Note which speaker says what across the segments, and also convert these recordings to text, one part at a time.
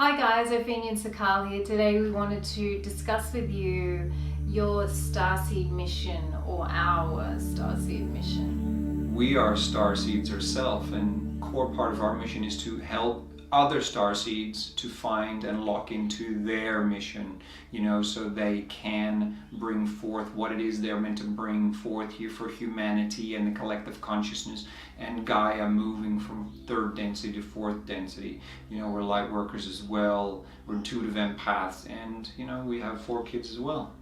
Speaker 1: Hi guys, Opheana and Sikaal here. Today we wanted to discuss with you your Starseed mission, or our Starseed mission.
Speaker 2: We are Starseeds ourselves, and core part of our mission is to help other Starseeds to find and lock into their mission, so they can bring forth what it is they're meant to bring forth here for humanity and the collective consciousness, and Gaia moving from third density to fourth density. We're Lightworkers as well, we're intuitive empaths, and we have 4 kids as well.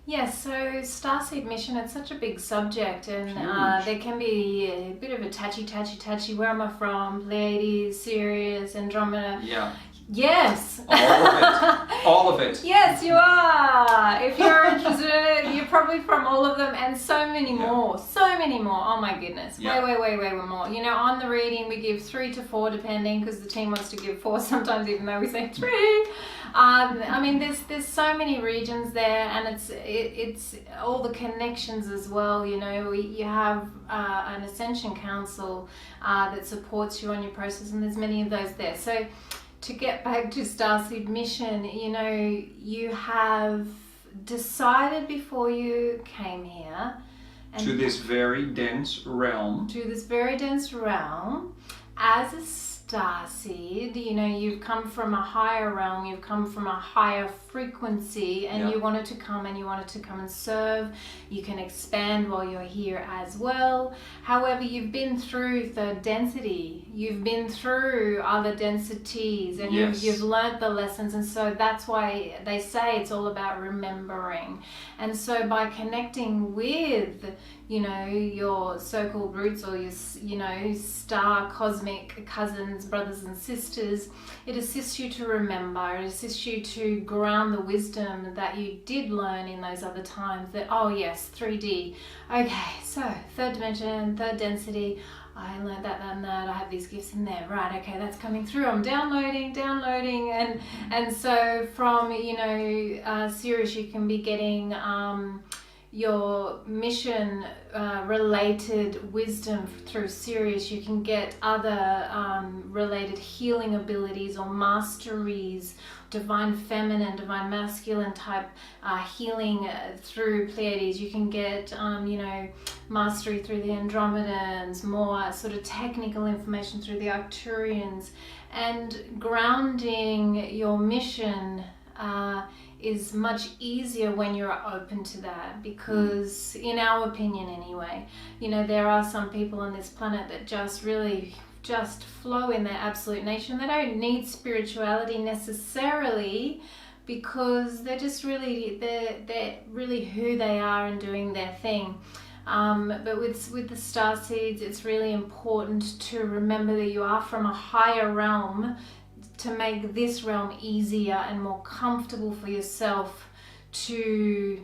Speaker 1: Yes, so Starseed mission, it's such a big subject, and there can be a bit of a touchy. Where am I from? Pleiades, Sirius, Andromeda.
Speaker 2: Yeah.
Speaker 1: Yes.
Speaker 2: All of it. All of it.
Speaker 1: Yes, you are. If you're interested, you're probably from all of them, and so many more. So many more. Oh my goodness.
Speaker 2: Yeah.
Speaker 1: Way more. On the reading we give 3 to 4 depending, because the team wants to give 4 sometimes, even though we say 3. There's so many regions there, and it's all the connections as well. You have an Ascension council that supports you on your process, and there's many of those there. So to get back to Starseed mission, you have decided before you came here
Speaker 2: to this very dense realm.
Speaker 1: As a Starseed, you've come from a higher realm, you've come from a higher frequency, and you wanted to come and serve. You can expand while you're here as well. However, you've been through third density, you've been through other densities, and you've learned the lessons, and so that's why they say it's all about remembering. And so by connecting with your so-called roots, or your star cosmic cousins, brothers and sisters, it assists you to remember, it assists you to ground the wisdom that you did learn in those other times, that, oh yes, 3D, okay, so third dimension, third density, I learned that and that, I have these gifts in there, right, okay, that's coming through, I'm downloading, and so from, Sirius, you can be getting your mission related wisdom through Sirius. You can get other related healing abilities or masteries, divine feminine, divine masculine type healing through Pleiades. You can get mastery through the Andromedans, more sort of technical information through the Arcturians, and grounding your mission is much easier when you're open to that, because in our opinion anyway, there are some people on this planet that just really flow in their absolute nature, and they don't need spirituality necessarily, because they're just really they're really who they are and doing their thing. But with the Starseeds, it's really important to remember that you are from a higher realm, to make this realm easier and more comfortable for yourself to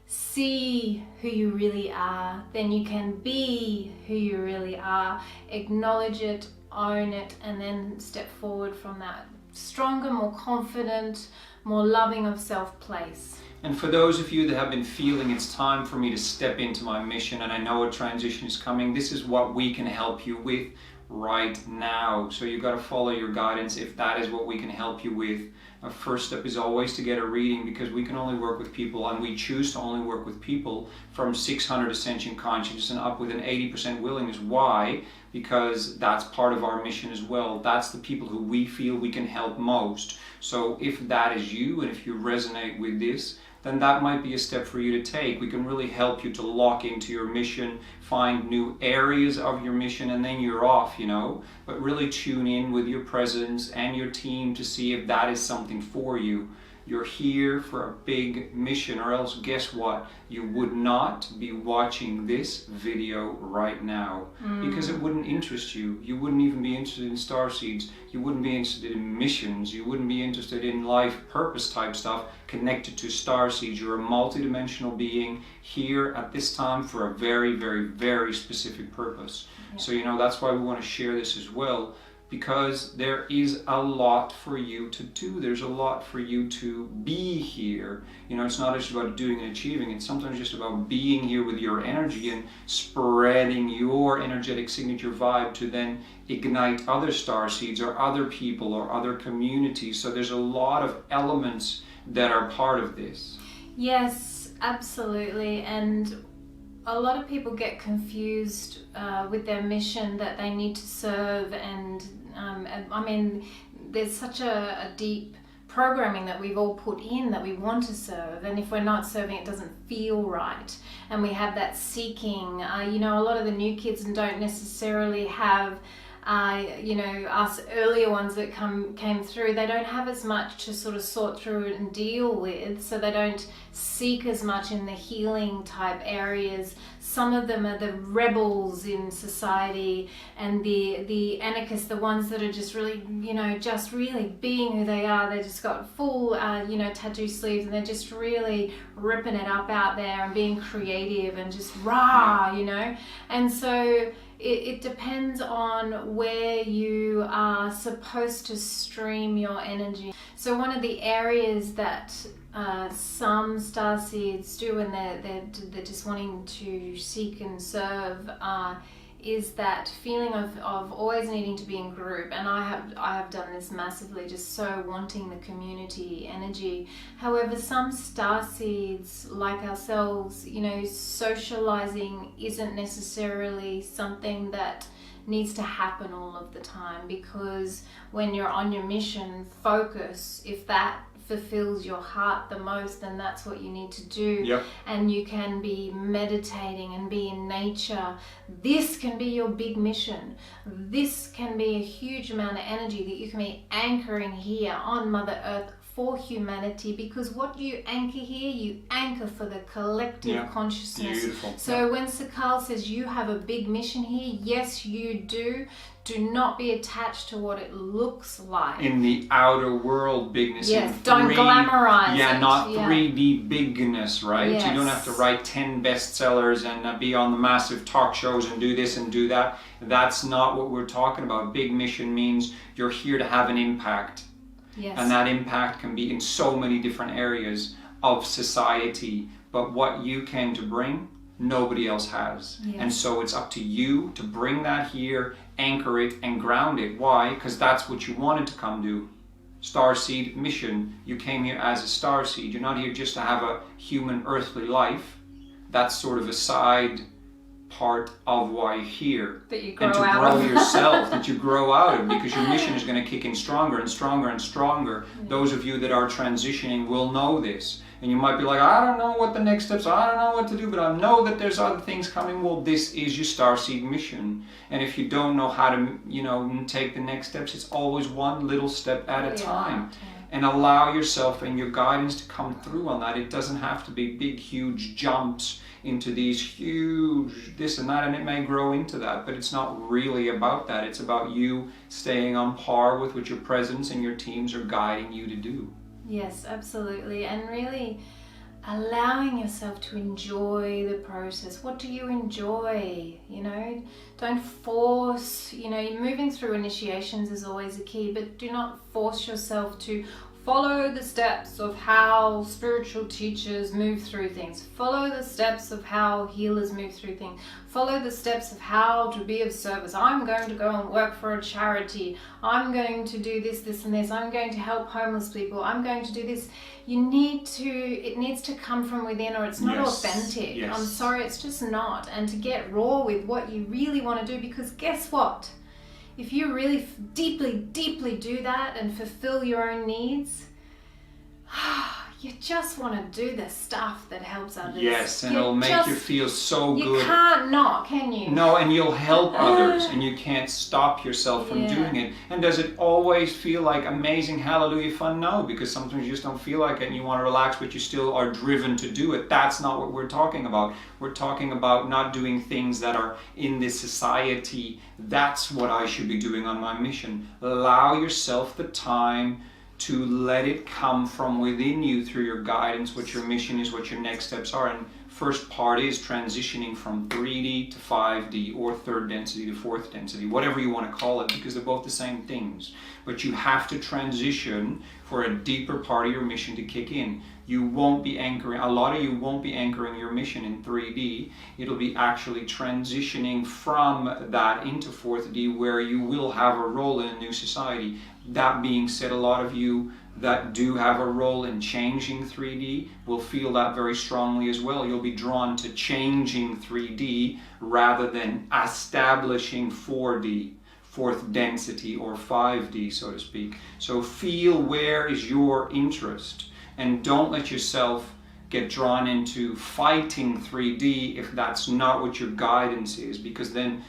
Speaker 1: see who you really are. Then you can be who you really are, acknowledge it, own it, and then step forward from that stronger, more confident, more loving of self place.
Speaker 2: And for those of you that have been feeling it's time for me to step into my mission, and I know a transition is coming, this is what we can help you with right now. So you've got to follow your guidance if that is what we can help you with. Our first step is always to get a reading, because we can only work with people, and we choose to only work with people from 600 Ascension consciousness and up with an 80% willingness. Why? Because that's part of our mission as well. That's the people who we feel we can help most. So if that is you, and if you resonate with this, then that might be a step for you to take. We can really help you to lock into your mission, find new areas of your mission, and then you're off, But really tune in with your presence and your team to see if that is something for you. You're here for a big mission, or else guess what? You would not be watching this video right now, because it wouldn't interest you. You wouldn't even be interested in Starseeds. You wouldn't be interested in missions. You wouldn't be interested in life purpose type stuff connected to Starseeds. You're a multidimensional being here at this time for a very, very, very specific purpose. Yeah. So that's why we want to share this as well. because there is a lot for you to do. There's a lot for you to be here. You know, it's not just about doing and achieving. It's sometimes just about being here with your energy and spreading your energetic signature vibe to then ignite other starseeds or other people or other communities. So there's a lot of elements that are part of this.
Speaker 1: Yes, absolutely. And a lot of people get confused with their mission, that they need to serve, and I mean, there's such a deep programming that we've all put in that we want to serve, and if we're not serving, it doesn't feel right, and we have that seeking. You know, a lot of the new kids don't necessarily have you know, us earlier ones that came through, they don't have as much to sort of sort through and deal with, so they don't seek as much in the healing type areas. Some of them are the rebels in society, and the anarchists, the ones that are just really, you know, just really being who they are. They just got full, you know, tattoo sleeves, and they're just really ripping it up out there and being creative and just rah, you know. And so it depends on where you are supposed to stream your energy. So one of the areas that some starseeds do when they're just wanting to seek and serve is that feeling of always needing to be in group. And I have done this massively, just so wanting the community energy. However, some starseeds like ourselves, you know, socializing isn't necessarily something that needs to happen all of the time, because when you're on your mission, focus, if that fulfills your heart the most, then that's what you need to do.
Speaker 2: Yep.
Speaker 1: And you can be meditating and be in nature. This can be your big mission. This can be a huge amount of energy that you can be anchoring here on Mother Earth for humanity, because what you anchor here, you anchor for the collective consciousness.
Speaker 2: Beautiful.
Speaker 1: So when Sikaal says you have a big mission here, yes, you do. Do not be attached to what it looks like.
Speaker 2: In the outer world bigness.
Speaker 1: Yes, don't glamorize it.
Speaker 2: Yeah, not 3D bigness, right?
Speaker 1: Yes.
Speaker 2: You don't have to write 10 bestsellers and be on the massive talk shows and do this and do that. That's not what we're talking about. Big mission means you're here to have an impact.
Speaker 1: Yes.
Speaker 2: And that impact can be in so many different areas of society. But what you came to bring, nobody else has.
Speaker 1: Yes.
Speaker 2: And so it's up to you to bring that here, anchor it and ground it. Why? Because that's what you wanted to come do. Starseed mission. You came here as a starseed. You're not here just to have a human earthly life. That's sort of a side part of why you're here.
Speaker 1: That you grow
Speaker 2: and to
Speaker 1: out
Speaker 2: grow
Speaker 1: of.
Speaker 2: yourself, that you grow out of, because your mission is going to kick in stronger and stronger and stronger.
Speaker 1: Yeah.
Speaker 2: Those of you that are transitioning will know this. And you might be like, I don't know what the next steps are, I don't know what to do, but I know that there's other things coming. Well, this is your starseed mission. And if you don't know how to, you know, take the next steps, it's always one little step at a time. And allow yourself and your guidance to come through on that. It doesn't have to be big, huge jumps into these huge this and that, and it may grow into that, but it's not really about that. It's about you staying on par with what your presence and your teams are guiding you to do.
Speaker 1: Yes, absolutely. And really allowing yourself to enjoy the process. What do you enjoy? You know, don't force, you know, moving through initiations is always a key, but do not force yourself to follow the steps of how spiritual teachers move through things. Follow the steps of how healers move through things. Follow the steps of how to be of service. I'm going to go and work for a charity. I'm going to do this, this, and this. I'm going to help homeless people. I'm going to do this. You need to, it needs to come from within, or it's not authentic.
Speaker 2: Yes.
Speaker 1: I'm sorry, it's just not. And to get raw with what you really want to do, because guess what? If you really deeply, deeply do that and fulfill your own needs, you just want to do the stuff that helps others.
Speaker 2: Yes, and it'll make you feel so good.
Speaker 1: You can't not, can you?
Speaker 2: No, and you'll help others, and you can't stop yourself from doing it. And does it always feel like amazing, hallelujah fun? No, because sometimes you just don't feel like it and you want to relax, but you still are driven to do it. That's not what we're talking about. We're talking about not doing things that are in this society. That's what I should be doing on my mission. Allow yourself the time to let it come from within you through your guidance, what your mission is, what your next steps are, and first part is transitioning from 3D to 5D, or third density to fourth density, whatever you want to call it, because they're both the same things. But you have to transition for a deeper part of your mission to kick in. You won't be anchoring, a lot of you won't be anchoring your mission in 3D. It'll be actually transitioning from that into 4th D, where you will have a role in a new society. That being said, a lot of you that do have a role in changing 3D will feel that very strongly as well. You'll be drawn to changing 3D rather than establishing 4D, fourth density, or 5D, so to speak. So feel where is your interest, and don't let yourself get drawn into fighting 3D if that's not what your guidance is, because then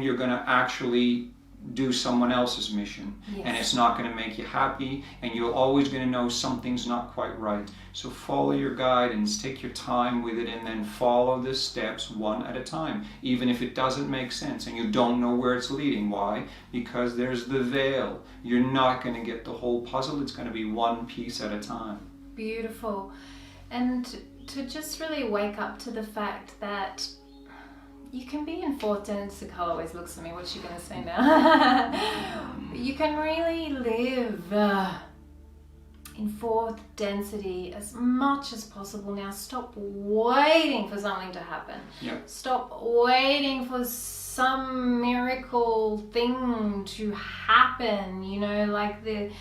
Speaker 2: you're going to actually do someone else's mission. Yes. And it's not going to make you happy, and you're always going to know something's not quite right. So follow your guidance, take your time with it, and then follow the steps one at a time, even if it doesn't make sense and you don't know where it's leading. Why? Because there's the veil. You're not going to get the whole puzzle. It's going to be one piece at a time.
Speaker 1: Beautiful. And to just really wake up to the fact that you can be in 4th density. Sikaal always looks at me, what's she going to say now? You can really live in 4th density as much as possible now. Stop waiting for something to happen.
Speaker 2: Yep.
Speaker 1: Stop waiting for some miracle thing to happen, you know, like the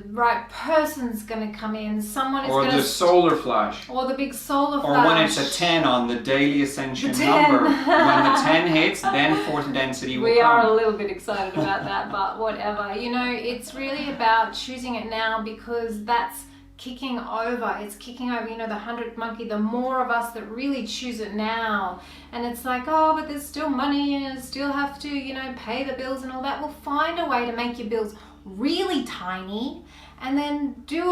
Speaker 1: right person's going to come in, someone is
Speaker 2: or
Speaker 1: going to...
Speaker 2: Or the solar flash.
Speaker 1: Or the big solar flash.
Speaker 2: Or when it's a 10 on the daily Ascension number. When the 10 hits, then 4th density will come.
Speaker 1: We are a little bit excited about that, but whatever. You know, it's really about choosing it now, because that's kicking over. It's kicking over, you know, the 100th monkey, the more of us that really choose it now. And it's like, oh, but there's still money and I still have to, you know, pay the bills and all that. Well, find a way to make your bills really tiny, and then do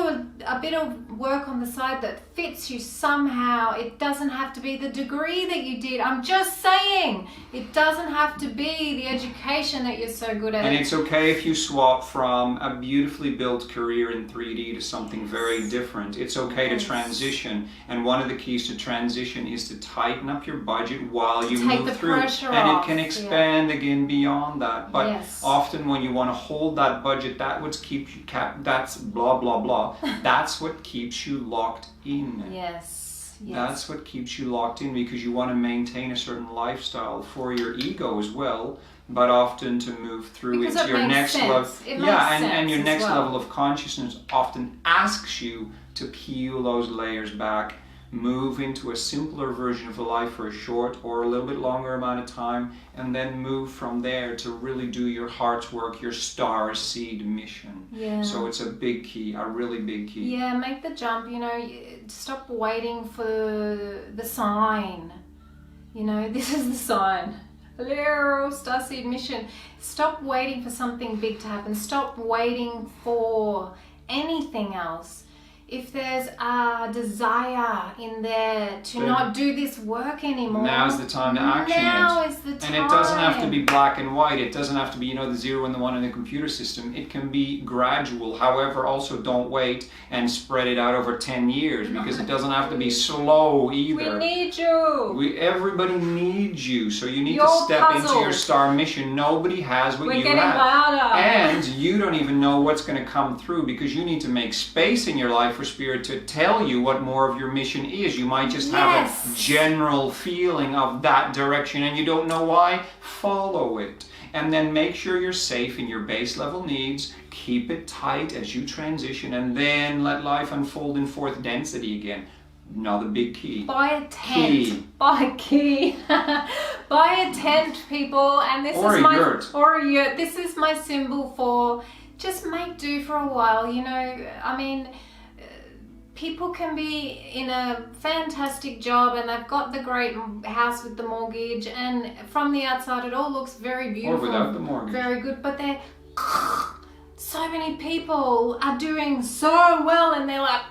Speaker 1: a bit of work on the side that fits you somehow. It doesn't have to be the degree that you did. I'm just saying, it doesn't have to be the education that you're so good at.
Speaker 2: And it's okay if you swap from a beautifully built career in 3D to something very different. It's okay to transition. And one of the keys to transition is to tighten up your budget while you move through. And it can expand again beyond that. But often when you want to hold that budget, that would keep you that's blah blah blah. That's what keeps you locked in.
Speaker 1: Yes.
Speaker 2: That's what keeps you locked in, because you want to maintain a certain lifestyle for your ego as well, but often to move through
Speaker 1: because
Speaker 2: into your next level. And your next
Speaker 1: well.
Speaker 2: level of consciousness often asks you to peel those layers back, move into a simpler version of the life for a short or a little bit longer amount of time, and then move from there to really do your heart's work, your star seed mission.
Speaker 1: Yeah.
Speaker 2: So it's a big key, a really big key.
Speaker 1: Yeah, make the jump, you know, stop waiting for the sign. You know, this is the sign. Hello, Starseed mission. Stop waiting for something big to happen. Stop waiting for anything else. If there's a desire in there to not do this work anymore,
Speaker 2: now's the time to action it.
Speaker 1: Now is the time.
Speaker 2: And it doesn't have to be black and white. It doesn't have to be, you know, the 0 and the 1 in the computer system. It can be gradual. However, also don't wait and spread it out over 10 years, because it doesn't have to be slow either.
Speaker 1: We need you.
Speaker 2: Everybody needs you. So you need to step into your star mission. Nobody has what you have.
Speaker 1: We're getting louder.
Speaker 2: And you don't even know what's going to come through, because you need to make space in your life for Spirit to tell you what more of your mission is. You might just have a general feeling of that direction and you don't know why. Follow it. And then make sure you're safe in your base level needs. Keep it tight as you transition, and then let life unfold in 4th density again. Another big key.
Speaker 1: Buy a tent. Buy a key. Buy a tent, people. And this
Speaker 2: or
Speaker 1: is
Speaker 2: a yurt.
Speaker 1: Or a yurt. This is my symbol for just make do for a while. You know, I mean, people can be in a fantastic job and they've got the great house with the mortgage, and from the outside it all looks very beautiful.
Speaker 2: Or without the mortgage.
Speaker 1: Very good, but they're... So many people are doing so well and they're like...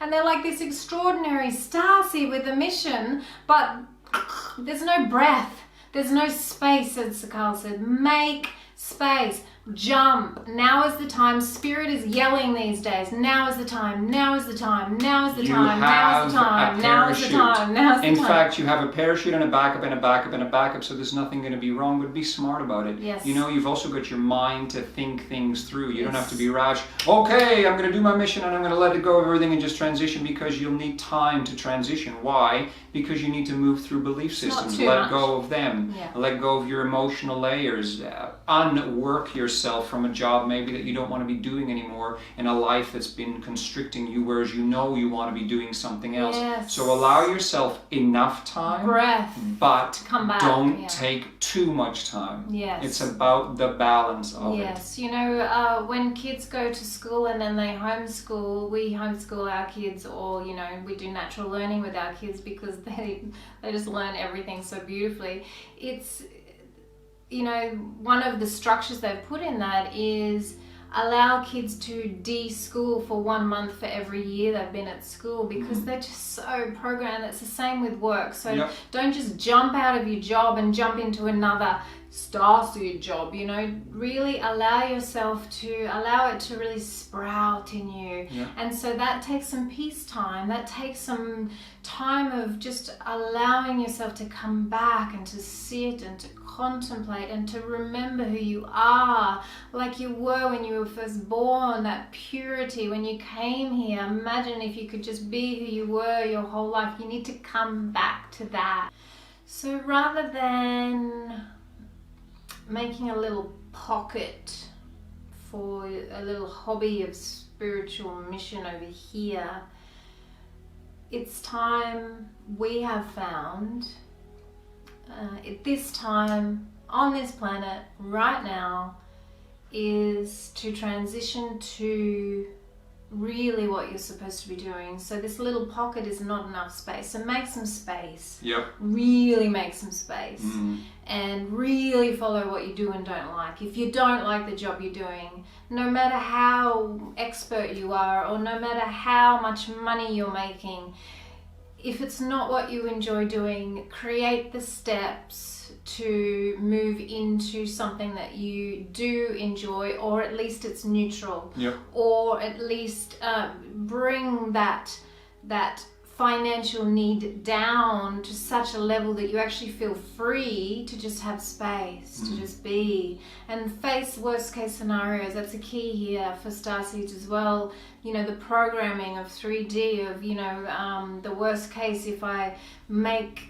Speaker 1: And they're like this extraordinary starseed with a mission, but there's no breath. There's no space, as Sikaal said. Make space. Jump. Now is the time. Spirit is yelling these days. Now is the time. Now is the time. Now is the time. Now is the time. Now is the time. Now is the time.
Speaker 2: In fact, you have a parachute and a backup and a backup and a backup, so there's nothing going to be wrong, but be smart about it.
Speaker 1: Yes.
Speaker 2: You know, you've also got your mind to think things through. You don't have to be rash. Okay, I'm going to do my mission and I'm going to let it go of everything and just transition, because you'll need time to transition. Why? Because you need to move through belief systems. Let go of them.
Speaker 1: Yeah.
Speaker 2: Let go of your emotional layers. Unwork yourself from a job maybe that you don't want to be doing anymore, in a life that's been constricting you, whereas you know you want to be doing something else.
Speaker 1: Yes.
Speaker 2: So allow yourself enough time,
Speaker 1: breath,
Speaker 2: but
Speaker 1: come back.
Speaker 2: don't take too much time.
Speaker 1: Yes.
Speaker 2: It's about the balance of it.
Speaker 1: Yes, you know, when kids go to school and then they homeschool, we homeschool our kids, or, you know, we do natural learning with our kids because they just learn everything so beautifully. It's, you know, one of the structures they've put in that is allow kids to de-school for 1 month for every year they've been at school, because they're just so programmed. It's the same with work. So don't just jump out of your job and jump into another starseed job, you know. Really allow yourself to allow it to really sprout in you. And so that takes some peace time, that takes some time of just allowing yourself to come back and to sit and to contemplate and to remember who you are, like you were when you were first born, that purity when you came here. Imagine if you could just be who you were your whole life. You need to come back to that. So rather than making a little pocket for a little hobby of spiritual mission over here, it's time, we have found, at this time on this planet right now, is to transition to really what you're supposed to be doing. So this little pocket is not enough space, so make some space. Really make some space. And really follow what you do and don't like. If you don't like the job you're doing, no matter how expert you are, or no matter how much money you're making, if it's not what you enjoy doing, create the steps to move into something that you do enjoy, or at least it's neutral, or at least bring that financial need down to such a level that you actually feel free to just have space, to just be, and face worst case scenarios. That's a key here for Starseeds as well. You know, the programming of 3D of, you know, the worst case, if I make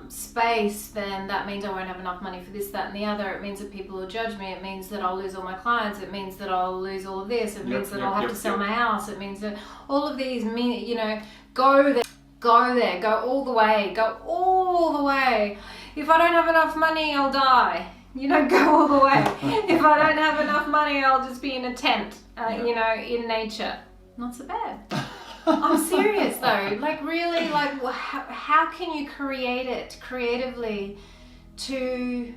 Speaker 1: space, then that means I won't have enough money for this, that and the other. It means that people will judge me. It means that I'll lose all my clients. It means that I'll lose all of this. It means that I'll have to sell my house. It means that all of these mean, you know, go there, go all the way, go all the way. If I don't have enough money, I'll die. You know, go all the way. If I don't have enough money, I'll just be in a tent, you know, in nature. Not so bad. I'm serious though. Like really, like how can you create it creatively to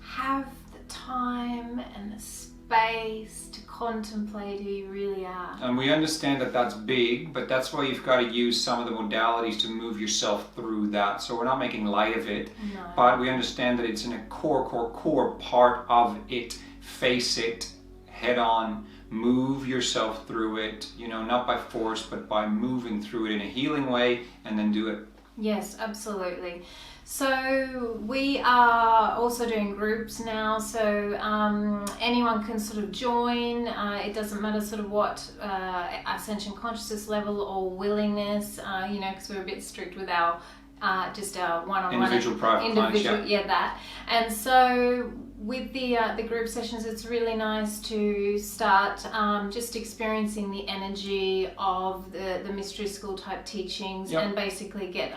Speaker 1: have the time and the space to contemplate who you really are?
Speaker 2: And we understand that that's big, but that's why you've got to use some of the modalities to move yourself through that. So we're not making light of it, but we understand that it's in a core part of it. Face it head on. Move yourself through it, you know, not by force, but by moving through it in a healing way, and then do it.
Speaker 1: Yes, absolutely. So we are also doing groups now, so anyone can sort of join. It doesn't matter sort of what Ascension consciousness level or willingness, you know, because we're a bit strict with our just our one-on-one
Speaker 2: individual private clients,
Speaker 1: that. And so with the group sessions, it's really nice to start just experiencing the energy of the mystery school type teachings, and basically get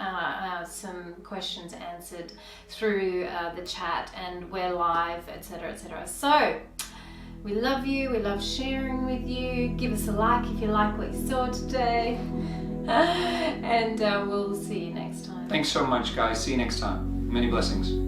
Speaker 1: some questions answered through the chat, and we're live, etc., etc. So we love you, we love sharing with you. Give us a like if you like what you saw today. And we'll see you next time.
Speaker 2: Thanks so much, guys. See you next time. Many blessings.